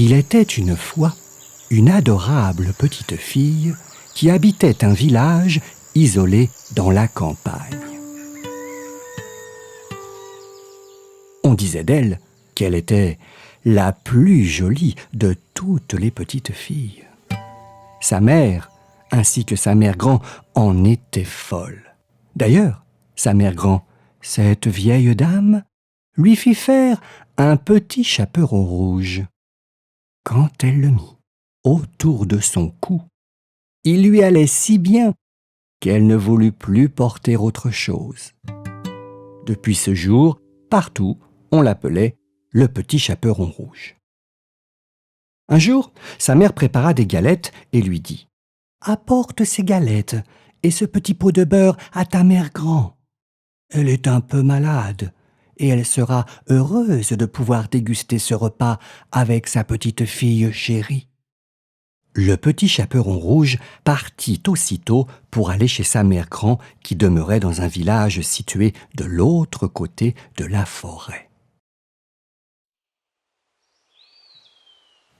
Il était une fois une adorable petite fille qui habitait un village isolé dans la campagne. On disait d'elle qu'elle était la plus jolie de toutes les petites filles. Sa mère, ainsi que sa mère grand, en étaient folles. D'ailleurs, sa mère grand, cette vieille dame, lui fit faire un petit chaperon rouge. Quand elle le mit autour de son cou, il lui allait si bien qu'elle ne voulut plus porter autre chose. Depuis ce jour, partout, on l'appelait le petit chaperon rouge. Un jour, sa mère prépara des galettes et lui dit « Apporte ces galettes et ce petit pot de beurre à ta mère grand. Elle est un peu malade et elle sera heureuse de pouvoir déguster ce repas avec sa petite fille chérie. » Le petit chaperon rouge partit aussitôt pour aller chez sa mère grand qui demeurait dans un village situé de l'autre côté de la forêt.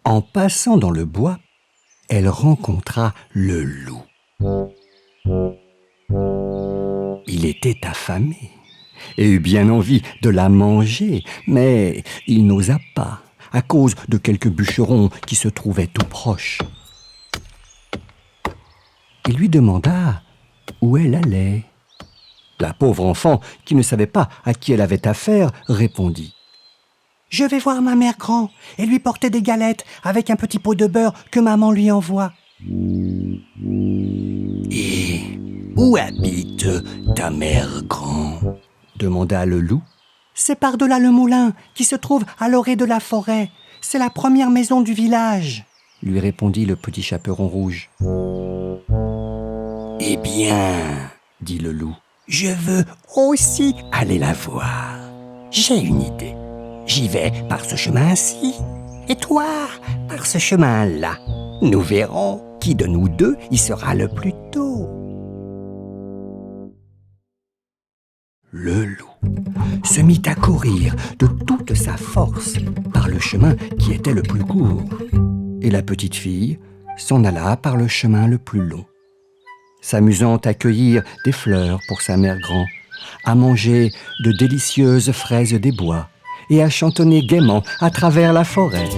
En passant dans le bois, elle rencontra le loup. Il était affamé et eut bien envie de la manger, mais il n'osa pas, à cause de quelques bûcherons qui se trouvaient tout proches. Il lui demanda où elle allait. La pauvre enfant, qui ne savait pas à qui elle avait affaire, répondit « Je vais voir ma mère grand et lui porter des galettes avec un petit pot de beurre que maman lui envoie. » « Et où habite ta mère grand ?» demanda le loup. « C'est par-delà le moulin qui se trouve à l'orée de la forêt. C'est la première maison du village, » lui répondit le petit chaperon rouge. « Eh bien, dit le loup, je veux aussi aller la voir. J'ai une idée. J'y vais par ce chemin-ci, et toi par ce chemin-là. Nous verrons qui de nous deux y sera le plus tôt. » Le loup se mit à courir de toute sa force par le chemin qui était le plus court, et la petite fille s'en alla par le chemin le plus long, s'amusant à cueillir des fleurs pour sa mère grand, à manger de délicieuses fraises des bois et à chantonner gaiement à travers la forêt.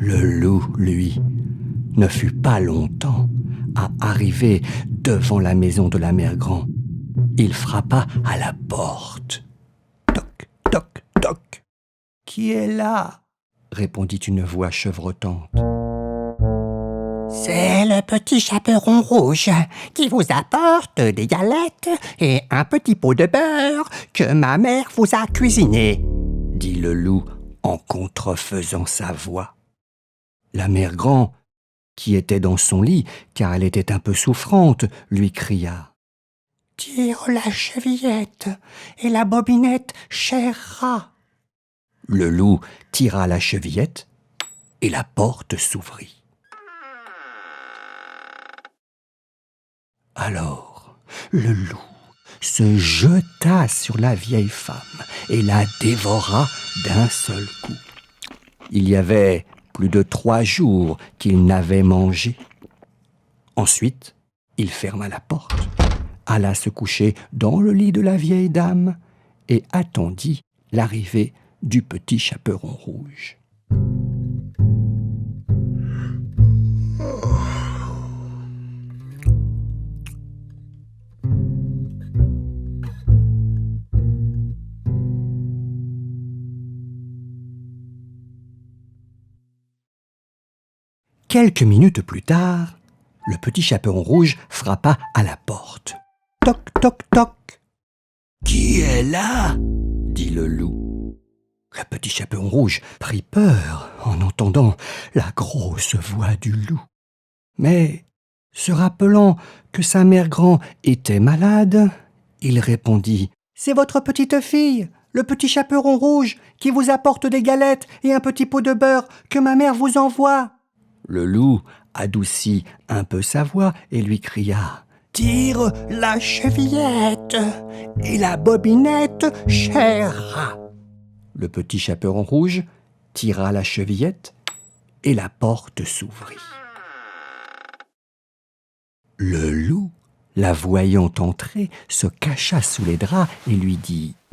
Le loup, lui, ne fut pas longtemps à arriver devant la maison de la mère grand. Il frappa à la porte. Toc, toc, toc. « Qui est là ?» répondit une voix chevrotante. « C'est le petit chaperon rouge qui vous apporte des galettes et un petit pot de beurre que ma mère vous a cuisiné, » dit le loup en contrefaisant sa voix. La mère grand, qui était dans son lit, car elle était un peu souffrante, lui cria « Tire la chevillette et la bobinette, cher rat. » Le loup tira la chevillette et la porte s'ouvrit. Alors, le loup se jeta sur la vieille femme et la dévora d'un seul coup. Il y avait plus de 3 jours qu'il n'avait mangé. Ensuite, il ferma la porte, alla se coucher dans le lit de la vieille dame et attendit l'arrivée du petit chaperon rouge. Quelques minutes plus tard, le petit chaperon rouge frappa à la porte. Toc, toc, toc. « Qui est là ?» dit le loup. Le petit chaperon rouge prit peur en entendant la grosse voix du loup. Mais, se rappelant que sa mère grand était malade, il répondit « C'est votre petite fille, le petit chaperon rouge qui vous apporte des galettes et un petit pot de beurre que ma mère vous envoie. » Le loup adoucit un peu sa voix et lui cria « Tire la chevillette et la bobinette, cher rat. » Le petit chaperon rouge tira la chevillette et la porte s'ouvrit. Le loup, la voyant entrer, se cacha sous les draps et lui dit «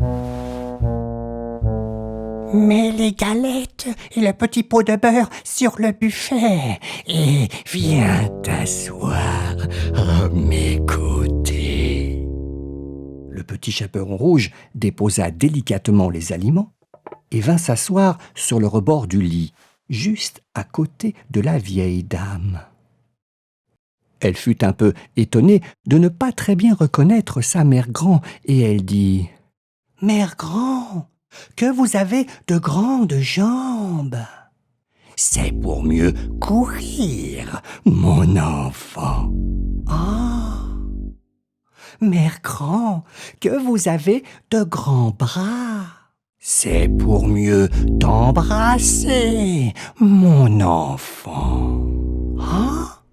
Mets les galettes et le petit pot de beurre sur le buffet et viens t'asseoir à mes côtés. » Le petit chaperon rouge déposa délicatement les aliments et vint s'asseoir sur le rebord du lit, juste à côté de la vieille dame. Elle fut un peu étonnée de ne pas très bien reconnaître sa mère Grand, et elle dit « Mère Grand, que vous avez de grandes jambes. »« C'est pour mieux courir, mon enfant. »« Ah, Mère Grand, que vous avez de grands bras. »« C'est pour mieux t'embrasser, mon enfant. »« Ah,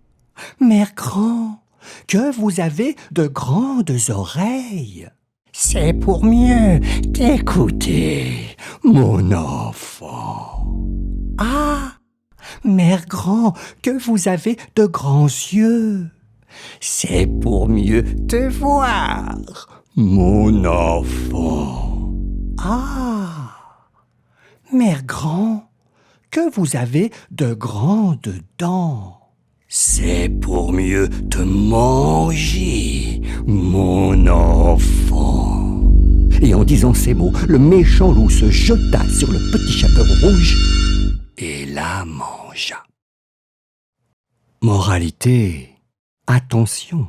Mère Grand, que vous avez de grandes oreilles. »« C'est pour mieux t'écouter, mon enfant. »« Ah, Mère Grand, que vous avez de grands yeux. »« C'est pour mieux te voir, mon enfant. »« Ah, Mère Grand, que vous avez de grandes dents. »« C'est pour mieux te manger, mon enfant. » Et en disant ces mots, le méchant loup se jeta sur le petit chaperon rouge et la mangea. Moralité, attention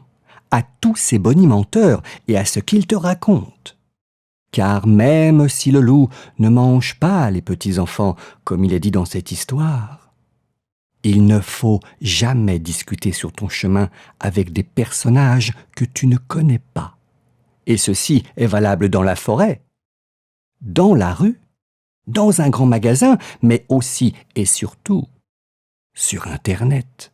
à tous ces bonimenteurs et à ce qu'ils te racontent. Car même si le loup ne mange pas les petits enfants, comme il est dit dans cette histoire, il ne faut jamais discuter sur ton chemin avec des personnages que tu ne connais pas. Et ceci est valable dans la forêt, dans la rue, dans un grand magasin, mais aussi et surtout sur Internet.